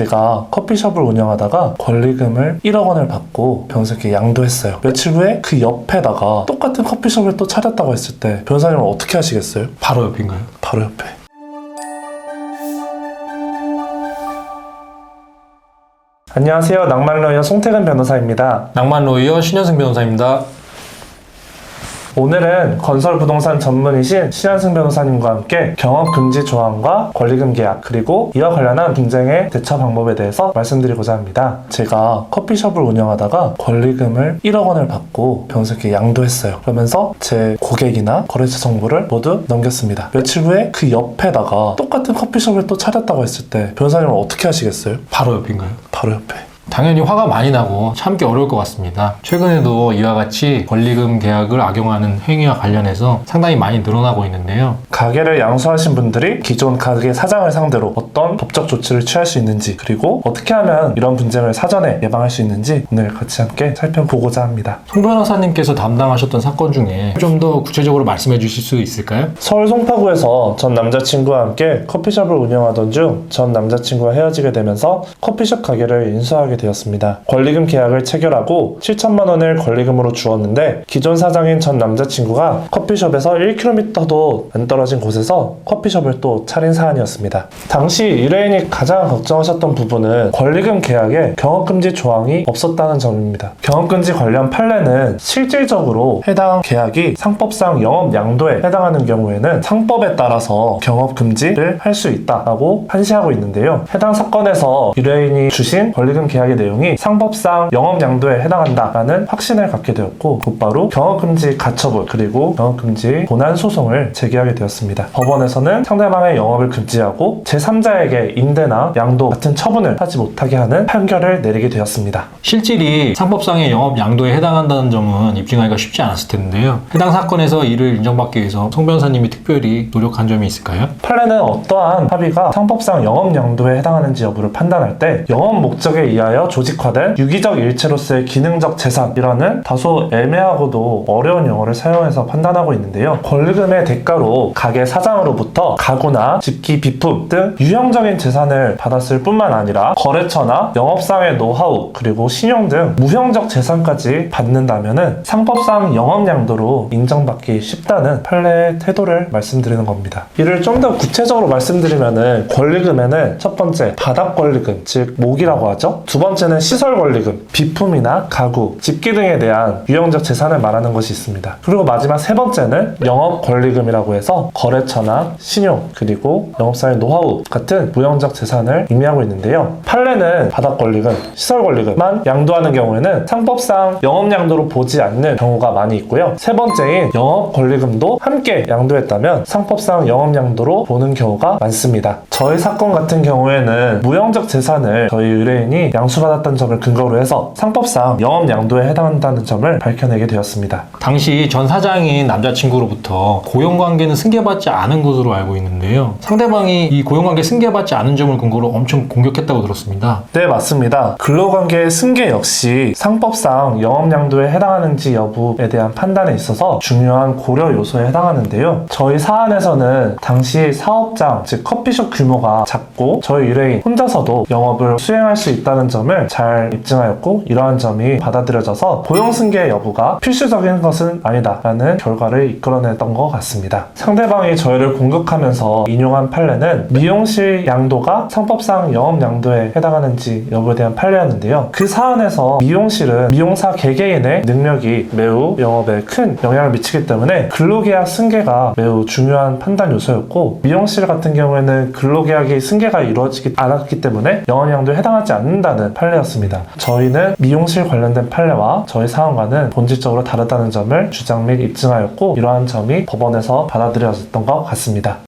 제가 커피숍을 운영하다가 권리금을 1억 원을 받고 변호사께 양도했어요. 며칠 후에 그 옆에다가 똑같은 커피숍을 또 차렸다고 했을 때 변호사님은 어떻게 하시겠어요? 바로 옆인가요? 바로 옆에. 안녕하세요. 낭만러이어 송태근 변호사입니다. 낭만로이어 신현승 변호사입니다. 오늘은 건설부동산 전문이신 신현승 변호사님과 함께 경업금지 조항과 권리금 계약 그리고 이와 관련한 분쟁의 대처 방법에 대해서 말씀드리고자 합니다. 제가 커피숍을 운영하다가 권리금을 1억 원을 받고 변호사께 양도했어요. 그러면서 제 고객이나 거래처 정보를 모두 넘겼습니다. 며칠 후에 그 옆에다가 똑같은 커피숍을 또 차렸다고 했을 때 변호사님은 어떻게 하시겠어요? 바로 옆인가요? 바로 옆에. 당연히 화가 많이 나고 참기 어려울 것 같습니다. 최근에도 이와 같이 권리금 계약을 악용하는 행위와 관련해서 상당히 많이 늘어나고 있는데요. 가게를 양수하신 분들이 기존 가게 사장을 상대로 어떤 법적 조치를 취할 수 있는지, 그리고 어떻게 하면 이런 분쟁을 사전에 예방할 수 있는지 오늘 같이 함께 살펴보고자 합니다. 송 변호사님께서 담당하셨던 사건 중에 좀 더 구체적으로 말씀해 주실 수 있을까요? 서울 송파구에서 전 남자친구와 함께 커피숍을 운영하던 중 전 남자친구와 헤어지게 되면서 커피숍 가게를 인수하게 되었습니다. 권리금 계약을 체결하고 7천만 원을 권리금으로 주었는데 기존 사장인 전 남자친구가 커피숍에서 1km도 안 떨어진 곳에서 커피숍을 또 차린 사안이었습니다. 당시 의뢰인이 가장 걱정하셨던 부분은 권리금 계약에 경업금지 조항이 없었다는 점입니다. 경업금지 관련 판례는 실질적으로 해당 계약이 상법상 영업양도에 해당하는 경우에는 상법에 따라서 경업금지를 할 수 있다고 판시하고 있는데요. 해당 사건에서 의뢰인이 주신 권리금 계약의 내용이 상법상 영업양도에 해당한다라는 확신을 갖게 되었고 곧바로 경업금지 가처분 그리고 경업금지 본안소송을 제기하게 되었습니다. 법원에서는 상대방의 영업을 금지하고 제3자에게 임대나 양도 같은 처분을 하지 못하게 하는 판결을 내리게 되었습니다. 실질이 상법상의 영업 양도에 해당한다는 점은 입증하기가 쉽지 않았을 텐데요. 해당 사건에서 이를 인정받기 위해서 송 변호사님이 특별히 노력한 점이 있을까요? 판례는 어떠한 합의가 상법상 영업 양도에 해당하는지 여부를 판단할 때 영업 목적에 의하여 조직화된 유기적 일체로서의 기능적 재산이라는 다소 애매하고도 어려운 용어를 사용해서 판단하고 있는데요. 권리금의 대가로 가게 사장으로부터 가구나 집기, 비품 등 유형적인 재산을 받았을 뿐만 아니라 거래처나 영업상의 노하우 그리고 신용 등 무형적 재산까지 받는다면은 상법상 영업양도로 인정받기 쉽다는 판례의 태도를 말씀드리는 겁니다. 이를 좀 더 구체적으로 말씀드리면은 권리금에는 첫 번째 바닥 권리금 즉 목이라고 하죠. 두 번째는 시설 권리금, 비품이나 가구, 집기 등에 대한 유형적 재산을 말하는 것이 있습니다. 그리고 마지막 세 번째는 영업 권리금이라고 해서 거래처나 신용 그리고 영업사의 노하우 같은 무형적 재산을 의미하고 있는데요. 판례는 바닥 권리금, 시설 권리금만 양도하는 경우에는 상법상 영업 양도로 보지 않는 경우가 많이 있고요. 세 번째인 영업 권리금도 함께 양도했다면 상법상 영업 양도로 보는 경우가 많습니다. 저희 사건 같은 경우에는 무형적 재산을 저희 의뢰인이 양수받았다는 점을 근거로 해서 상법상 영업 양도에 해당한다는 점을 밝혀내게 되었습니다. 당시 전 사장인 남자친구로부터 고용관계는 승계받지 않은 것으로 알고 있는데요. 상대방이 이 고용관계 승계받지 않은 점을 근거로 엄청 공격했다고 들었습니다. 네, 맞습니다. 근로관계의 승계 역시 상법상 영업양도에 해당하는지 여부에 대한 판단에 있어서 중요한 고려 요소에 해당하는데요. 저희 사안에서는 당시 사업장, 즉 커피숍 규모가 작고 저희 의뢰인 혼자서도 영업을 수행할 수 있다는 점을 잘 입증하였고 이러한 점이 받아들여져서 고용승계 여부가 필수적인 것은 아니다라는 결과를 이끌어냈던 것 같습니다. 상대방이 저희를 공격하면서 인용한 판례는 미용실 양도가 상법상 영업양도에 해당하는지 여부에 대한 판례였는데요. 그 사안에서 미용실은 미용사 개개인의 능력이 매우 영업에 큰 영향을 미치기 때문에 근로계약 승계가 매우 중요한 판단 요소였고 미용실 같은 경우에는 근로계약이 승계가 이루어지지 않았기 때문에 영업양도에 해당하지 않는다는 판례였습니다. 저희는 미용실 관련된 판례와 저희 사안과는 본질적으로 다르다는 점을 주장 및 입증하였고 이러한 점이 법원에서 받아들여졌던 것 같습니다.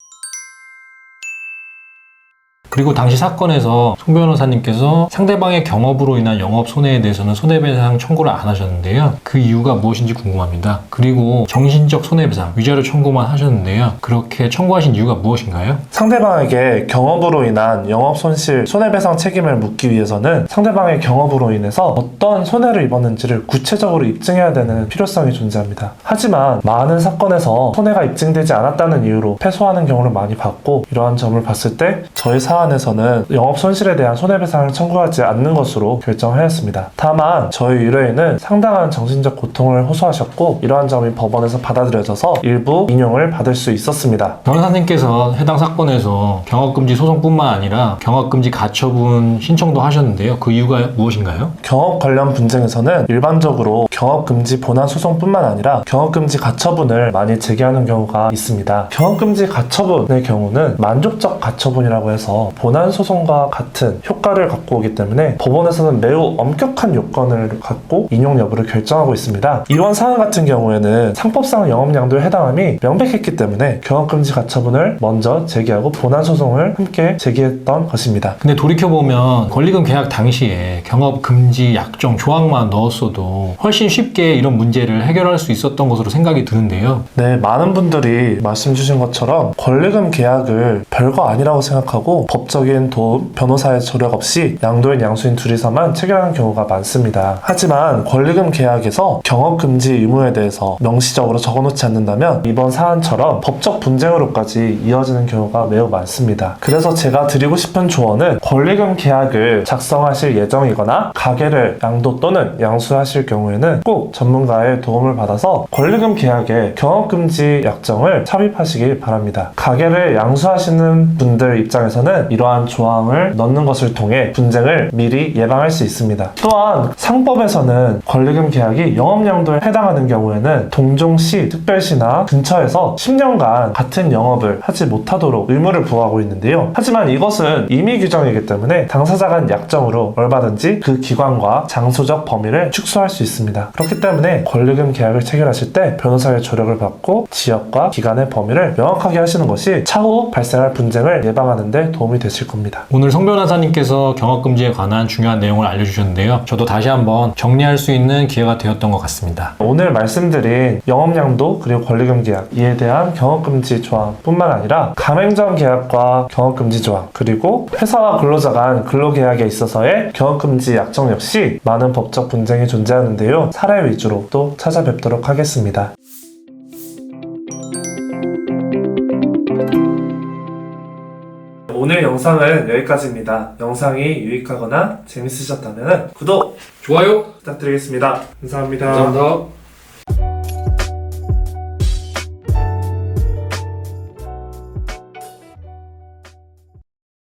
그리고 당시 사건에서 송 변호사님께서 상대방의 경업으로 인한 영업 손해에 대해서는 손해배상 청구를 안 하셨는데요. 그 이유가 무엇인지 궁금합니다. 그리고 정신적 손해배상, 위자료 청구만 하셨는데요. 그렇게 청구하신 이유가 무엇인가요? 상대방에게 경업으로 인한 영업 손실, 손해배상 책임을 묻기 위해서는 상대방의 경업으로 인해서 어떤 손해를 입었는지를 구체적으로 입증해야 되는 필요성이 존재합니다. 하지만 많은 사건에서 손해가 입증되지 않았다는 이유로 패소하는 경우를 많이 봤고 이러한 점을 봤을 때 저희 사안 사안에서는 영업 손실에 대한 손해배상을 청구하지 않는 것으로 결정하였습니다. 다만 저희 의뢰인은 상당한 정신적 고통을 호소하셨고 이러한 점이 법원에서 받아들여져서 일부 인용을 받을 수 있었습니다. 변호사님께서 해당 사건에서 경업금지 소송뿐만 아니라 경업금지 가처분 신청도 하셨는데요. 그 이유가 무엇인가요? 경업 관련 분쟁에서는 일반적으로 경업금지 본안 소송뿐만 아니라 경업금지 가처분을 많이 제기하는 경우가 있습니다. 경업금지 가처분의 경우는 만족적 가처분이라고 해서 본안 소송과 같은 효과를 갖고 오기 때문에 법원에서는 매우 엄격한 요건을 갖고 인용 여부를 결정하고 있습니다. 이번 사안 같은 경우에는 상법상 영업양도에 해당함이 명백했기 때문에 경업금지 가처분을 먼저 제기하고 본안 소송을 함께 제기했던 것입니다. 근데 돌이켜보면 권리금 계약 당시에 경업금지 약정 조항만 넣었어도 훨씬 쉽게 이런 문제를 해결할 수 있었던 것으로 생각이 드는데요. 네, 많은 분들이 말씀 주신 것처럼 권리금 계약을 별거 아니라고 생각하고 법적인 도움, 변호사의 조력 없이 양도인 양수인 둘이서만 체결하는 경우가 많습니다. 하지만 권리금 계약에서 경업금지 의무에 대해서 명시적으로 적어놓지 않는다면 이번 사안처럼 법적 분쟁으로까지 이어지는 경우가 매우 많습니다. 그래서 제가 드리고 싶은 조언은 권리금 계약을 작성하실 예정이거나 가계를 양도 또는 양수하실 경우에는 꼭 전문가의 도움을 받아서 권리금 계약에 경업금지 약정을 삽입하시길 바랍니다. 가계를 양수하시는 분들 입장에서는 이러한 조항을 넣는 것을 통해 분쟁을 미리 예방할 수 있습니다. 또한 상법에서는 권리금 계약이 영업양도에 해당하는 경우에는 동종시, 특별시나 근처에서 10년간 같은 영업을 하지 못하도록 의무를 부과하고 있는데요. 하지만 이것은 임의 규정이기 때문에 당사자 간 약정으로 얼마든지 그 기관과 장소적 범위를 축소할 수 있습니다. 그렇기 때문에 권리금 계약을 체결하실 때 변호사의 조력을 받고 지역과 기간의 범위를 명확하게 하시는 것이 차후 발생할 분쟁을 예방하는 데 도움이 되실 겁니다. 오늘 송 변호사님께서 경업금지에 관한 중요한 내용을 알려주셨는데요. 저도 다시 한번 정리할 수 있는 기회가 되었던 것 같습니다. 오늘 말씀드린 영업양도 그리고 권리금 계약 이에 대한 경업금지 조항뿐만 아니라 가맹점 계약과 경업금지 조항 그리고 회사와 근로자 간 근로계약에 있어서의 경업금지 약정 역시 많은 법적 분쟁이 존재하는데요. 사례 위주로 또 찾아뵙도록 하겠습니다. 오늘 영상은 여기까지입니다. 영상이 유익하거나 재밌으셨다면 구독, 좋아요. 부탁드리겠습니다. 감사합니다. 감사합니다.